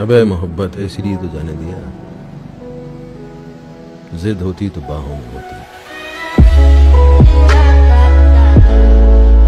अबे मोहब्बत है इसलिए तो जाने दिया, जिद होती तो बाहों में होती।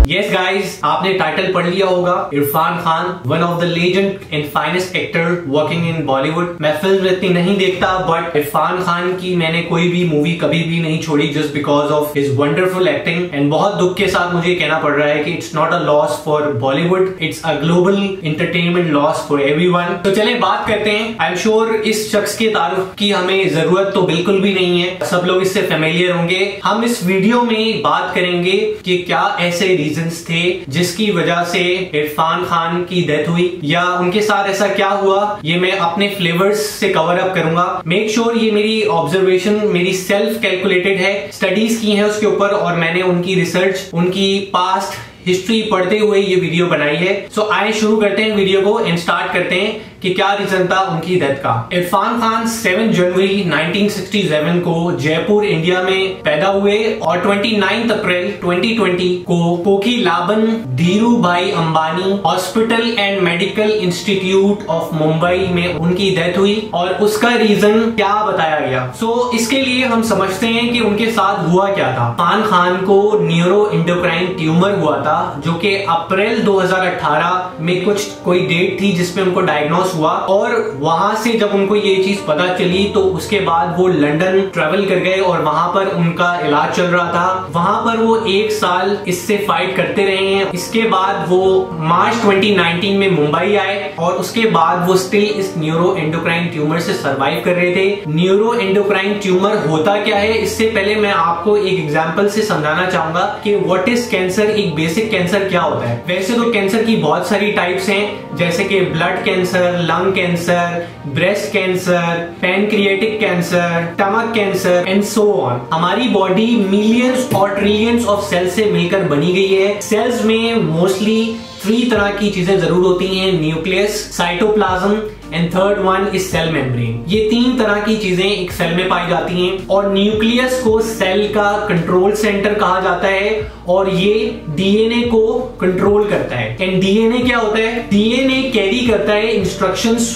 Yes guys, आपने टाइटल पढ़ लिया होगा। Irfan Khan, one of the legend and finest actor working in Bollywood. मैं फिल्म इतनी नहीं देखता, बट इरफान खान की मैंने कोई भी मूवी कभी भी नहीं छोड़ी just because of his wonderful acting. And बहुत दुख के साथ मुझे कहना पड़ रहा है कि it's not a loss for Bollywood, it's a global entertainment loss for everyone. तो चलें बात करते हैं। आई एम श्योर इस शख्स के तारुफ की हमें जरूरत तो बिल्कुल भी नहीं है, सब लोग इससे फेमिलियर होंगे। हम इस वीडियो में बात करेंगे कि क्या ऐसे रीजन थे जिसकी वजह से इरफान खान की डेथ हुई, या उनके साथ ऐसा क्या हुआ, ये मैं अपने फ्लेवर्स से कवर अप करूंगा। मेक श्योर ये मेरी ऑब्जर्वेशन, मेरी सेल्फ कैलकुलेटेड है, स्टडीज की है उसके ऊपर, और मैंने उनकी रिसर्च, उनकी पास्ट हिस्ट्री पढ़ते हुए ये वीडियो बनाई है। सो आइए शुरू करते हैं वीडियो को एंड स्टार्ट करते हैं कि क्या रीजन था उनकी डेथ का। इरफान खान 7 जनवरी 1967 को जयपुर इंडिया में पैदा हुए और 29 अप्रैल 2020 को कोकिलाबन धीरू भाई Ambani hospital and medical institute of Mumbai में उनकी डेथ हुई। और उसका रीजन क्या बताया गया, सो इसके लिए हम समझते हैं कि उनके साथ हुआ क्या था। इरफान खान को न्यूरो एंडोक्राइन ट्यूमर हुआ था, जो कि अप्रैल 2018 में कोई डेट थी जिसमें उनको डायग्नोस हुआ, और वहां से जब उनको ये चीज पता चली तो उसके बाद वो लंदन ट्रेवल कर गए और वहां पर उनका इलाज चल रहा था। वहां पर वो 1 साल इससे फाइट करते रहे हैं। इसके बाद वो मार्च 2019 में मुंबई आए और उसके बाद वो स्टिल इस न्यूरो एंडोक्राइन ट्यूमर से सर्वाइव कर रहे थे। न्यूरो एंडोक्राइन ट्यूमर होता क्या है, इससे पहले मैं आपको एक एग्जाम्पल से समझाना चाहूंगा कि व्हाट इज कैंसर, एक बेसिक कैंसर क्या होता है। वैसे तो कैंसर की बहुत सारी टाइप्स हैं, जैसे कि blood cancer, lung cancer, breast cancer, pancreatic cancer, stomach cancer and so on. हमारी बॉडी मिलियंस और ट्रिलियंस ऑफ सेल से मिलकर बनी गई है। सेल्स में मोस्टली 3 तरह की चीजें जरूर होती हैं, nucleus, cytoplasm and third one is cell membrane. ये 3 तरह की चीजें एक सेल में पाई जाती हैं, और न्यूक्लियस को सेल का कंट्रोल सेंटर कहा जाता है और ये डीएनए को कंट्रोल करता है। एंड डीएनए क्या होता है, डीएनए कैरी करता है इंस्ट्रक्शंस।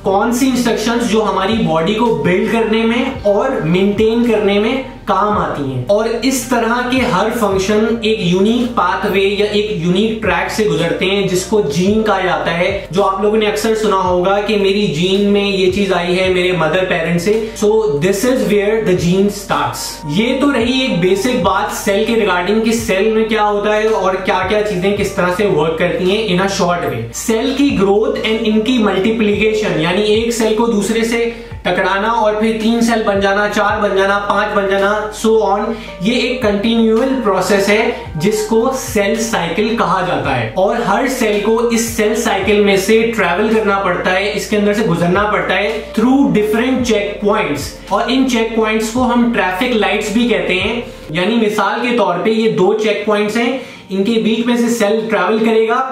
कौन सी इंस्ट्रक्शंस जो हमारी बॉडी को बिल्ड करने में और मेंटेन करने में काम आती हैं। और इस तरह के हर फंक्शन एक यूनिक पाथवे या एक यूनिक ट्रैक से गुजरते हैं जिसको जीन कहा जाता है। जो आप लोगों ने अक्सर सुना होगा कि मेरी जीन में ये चीज आई है मेरे मदर पेरेंट से। So this is where the gene starts. ये तो रही एक बेसिक बात सेल के रिगार्डिंग कि सेल में क्या होता है और क्या क्या चीजें किस तरह से वर्क करती हैं इन अ शॉर्ट वे। सेल की ग्रोथ एंड इनकी मल्टीप्लीकेशन, यानी एक सेल को दूसरे से टकराना और फिर 3 सेल बन जाना, 4 बन जाना, 5 बन जाना, सो ऑन, ये एक कंटिन्यूअल प्रोसेस है जिसको सेल साइकिल कहा जाता है। और हर सेल को इस सेल साइकिल में से ट्रैवल करना पड़ता है, इसके अंदर से गुजरना पड़ता है थ्रू डिफरेंट चेक पॉइंट्स। और इन चेक पॉइंट्स को हम ट्रैफिक लाइट्स भी कहते हैं। यानी मिसाल के तौर पे ये 2 चेक पॉइंट्स हैं, इनके बीच में से सेल ट्रैवल करेगा।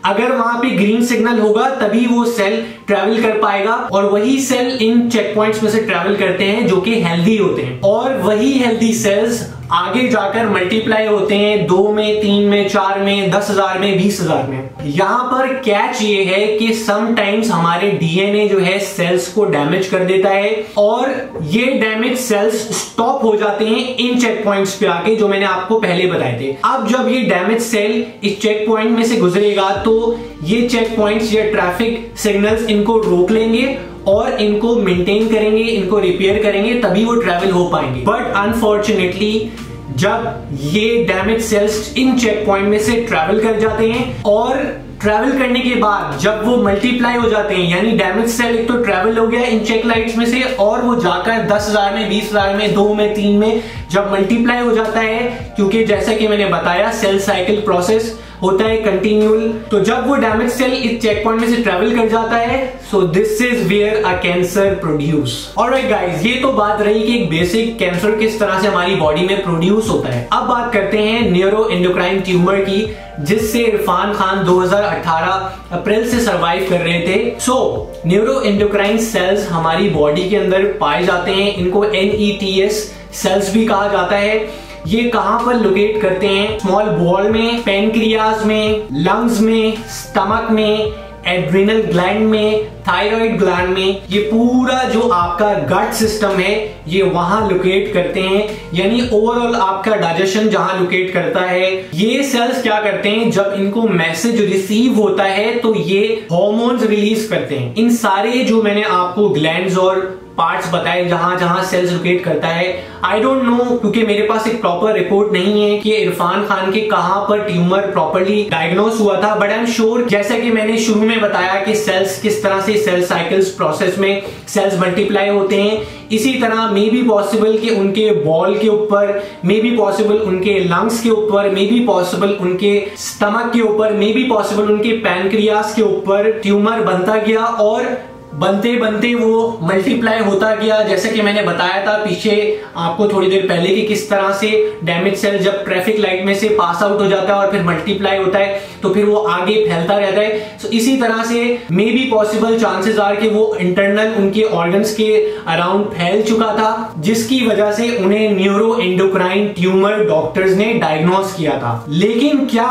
अगर वहां पे ग्रीन सिग्नल होगा तभी वो सेल ट्रैवल कर पाएगा, और वही सेल इन चेक पॉइंट्स में से ट्रैवल करते हैं जो कि हेल्दी होते हैं। और वही हेल्दी सेल्स आगे जाकर मल्टीप्लाई होते हैं 2 में, 3 में, 4 में, 10,000 में, 20,000 में। यहां पर कैच ये है कि समटाइम्स हमारे डीएनए जो है सेल्स को डैमेज कर देता है, और ये डैमेज सेल्स स्टॉप हो जाते हैं इन चेक पॉइंट्स पे आके, जो मैंने आपको पहले बताए थे। अब जब ये डैमेज सेल इस चेक पॉइंट में से गुजरेगा तो ये चेक पॉइंट्स या ट्रैफिक सिग्नल्स इनको रोक लेंगे और इनको मेंटेन करेंगे, इनको रिपेयर करेंगे, तभी वो ट्रैवल हो पाएंगे। बट अनफॉर्चुनेटली जब ये डैमेज सेल्स इन चेक पॉइंट में से ट्रैवल कर जाते हैं, और ट्रैवल करने के बाद जब वो मल्टीप्लाई हो जाते हैं, यानी डैमेज सेल एक तो ट्रैवल हो गया इन चेक लाइट्स में से, और वो जाकर 10,000 में, 20,000 में, 2 में, 3 में जब मल्टीप्लाई हो जाता है, क्योंकि जैसा कि मैंने बताया सेल साइकिल प्रोसेस होता है कंटिन्यूअल। तो जब वो डैमेज सेल इस चेक पॉइंट में से ट्रैवल कर जाता है, so this is where a cancer produce. Alright guys, ये तो बात रही कि एक बेसिक कैंसर किस तरह से हमारी बॉडी में प्रोड्यूस होता है। अब बात करते हैं न्यूरो एंडोक्राइन ट्यूमर की, जिससे इरफान खान 2018 अप्रैल से सर्वाइव कर रहे थे। सो न्यूरो एंडोक्राइन सेल्स हमारी बॉडी के अंदर पाए जाते हैं, इनको NETs सेल्स भी कहा जाता है। ये कहां पर लोकेट करते हैं, स्मॉल बॉल में, पैनक्रियाज में, लंग्स में, स्टमक में एड्रिनल ग्लैंड में, थायराइड ग्लैंड में, ये पूरा जो आपका गट सिस्टम है ये वहां लोकेट करते हैं। यानी ओवरऑल आपका डाइजेशन जहां लोकेट करता है। ये सेल्स क्या करते हैं, जब इनको मैसेज रिसीव होता है तो ये हार्मोन्स रिलीज करते हैं। इन सारे जो मैंने आपको ग्लैंड्स और पार्ट्स बताए जहां जहां सेल्स लोकेट करता है, आई डोंट नो, क्योंकि मेरे पास एक प्रॉपर रिपोर्ट नहीं है कि इरफान खान के कहां पर ट्यूमर प्रॉपर्ली डायग्नोस हुआ था, बट आई एम श्योर, जैसा कि मैंने शुरू में बताया कि सेल्स किस तरह से सेल साइकिल्स प्रोसेस में सेल्स मल्टीप्लाई होते हैं, इसी तरह मे बी पॉसिबल कि उनके बॉल के ऊपर, मे बी पॉसिबल उनके लंग्स के ऊपर, मे बी पॉसिबल उनके स्टमक के ऊपर, मे बी पॉसिबल उनके पैनक्रियास के ऊपर ट्यूमर बनता गया और बनते बनते वो मल्टीप्लाई होता गया। जैसे कि मैंने बताया था पीछे आपको थोड़ी देर पहले कि किस तरह से डैमेज सेल जब ट्रैफिक लाइट में से पास आउट हो जाता है और फिर मल्टीप्लाई होता है तो फिर वो आगे फैलता रहता है। सो इसी तरह से may be possible chances are कि वो इंटरनल उनके ऑर्गन्स के अराउंड फैल चुका था, जिसकी वजह से उन्हें न्यूरो एंडोक्राइन ट्यूमर डॉक्टर्स ने डायग्नोस किया था। लेकिन क्या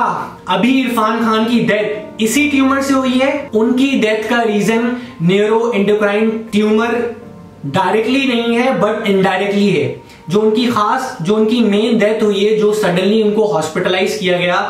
अभी इरफान खान की डेथ इसी ट्यूमर से हुई है? उनकी डेथ का reason neuro endocrine tumour directly नहीं है बट इनडायरेक्टली है। जो उनकी मेन डेथ हुई है, जो सडनली उनको हॉस्पिटलाइज किया गया,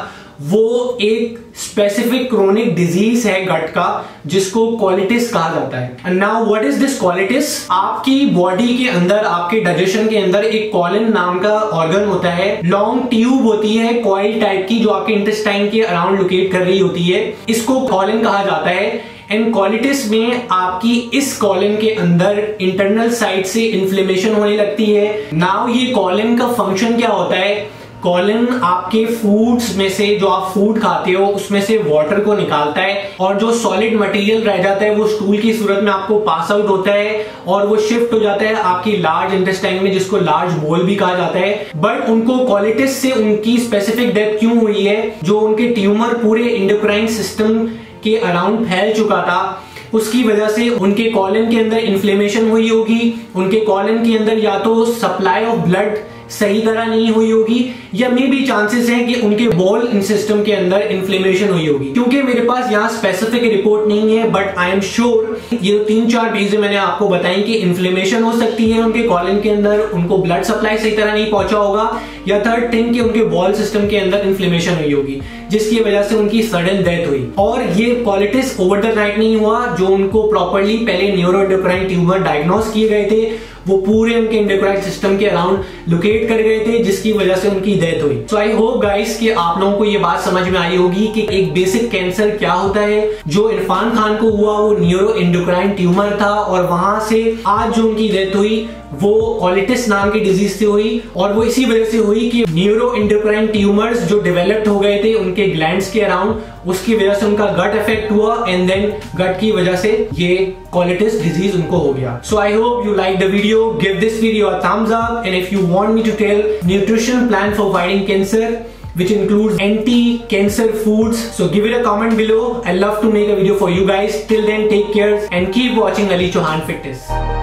वो एक स्पेसिफिक क्रोनिक डिजीज है गट का जिसको कोलिटिस कहा जाता है। Now what is this colitis? आपकी बॉडी के अंदर, आपके डाइजेशन के अंदर एक कॉलिन नाम का ऑर्गन होता है, लॉन्ग ट्यूब होती है कॉइल टाइप की जो आपके इंटेस्टाइन के अराउंड लोकेट कर रही होती है, इसको कॉलिन कहा जाता है। एंड कोलिटिस में आपकी इस कॉलिन के अंदर इंटरनल साइड से इन्फ्लेमेशन होने लगती है। नाउ ये कॉलिन का फंक्शन क्या होता है? कॉलिन आपके फूड्स में से, जो आप फूड खाते हो उसमें से वाटर को निकालता है और जो सॉलिड मटेरियल रह जाता है वो स्टूल की सूरत में आपको पास आउट होता है और वो शिफ्ट हो जाता है आपकी लार्ज इंटेस्टाइन में, जिसको लार्ज बोल भी कहा जाता है। बट उनको कोलिटिस से उनकी स्पेसिफिक डेथ क्यों हुई है? जो उनके ट्यूमर पूरे एंडोक्राइन सिस्टम के अराउंड फैल चुका था, उसकी वजह से उनके कॉलिन के अंदर इन्फ्लेमेशन हुई होगी। उनके कॉलिन के अंदर या तो सप्लाई ऑफ ब्लड सही तरह नहीं हुई होगी या मे बी चांसेस हैं कि उनके बॉल सिस्टम के अंदर इन्फ्लेमेशन हुई होगी। क्योंकि मेरे पास यहाँ स्पेसिफिक रिपोर्ट नहीं है बट आई एम श्योर ये 3-4 चीजें मैंने आपको बताई कि इन्फ्लेमेशन हो सकती है उनके कॉलिन के अंदर, उनको ब्लड सप्लाई सही तरह नहीं पहुंचा होगा, या थर्ड थिंग कि उनके बॉल सिस्टम के अंदर इन्फ्लेमेशन हुई होगी जिसकी वजह से उनकी सडन डेथ हुई। और ये कोलिटिस ओवर द नाइट नहीं हुआ। जो उनको प्रॉपर्ली पहले न्यूरो एंडोक्राइन ट्यूमर डायग्नोस किए गए थे वो पूरे उनके एंडोक्राइन सिस्टम के अराउंड लोकेट कर गए थे जिसकी वजह से उनकी डेथ हुई। सो आई होप गाइस कि आप लोगों को ये बात समझ में आई होगी कि एक बेसिक कैंसर क्या होता है। जो इरफान खान को हुआ वो न्यूरो एंडोक्राइन ट्यूमर था और वहां से आज जो उनकी डेथ हुई वो कोलिटिस नाम की डिजीज से हुई और वो इसी वजह से हुई कि न्यूरो एंडोक्राइन ट्यूमर्स जो डेवलप्ड हो गए थे उनके ग्लैंड्स के अराउंड, उसकी वजह से उनका गट इफेक्ट हुआ एंड देन गट की वजह से ये कोलिटिस डिजीज उनको हो गया। So I hope you like the video, give this video a thumbs up and if you want me to tell nutrition plan for fighting cancer which includes anti-cancer foods, so give it a comment below. I love to make a video for you guys. Till then, take care and keep watching Ali Chauhan Fitness.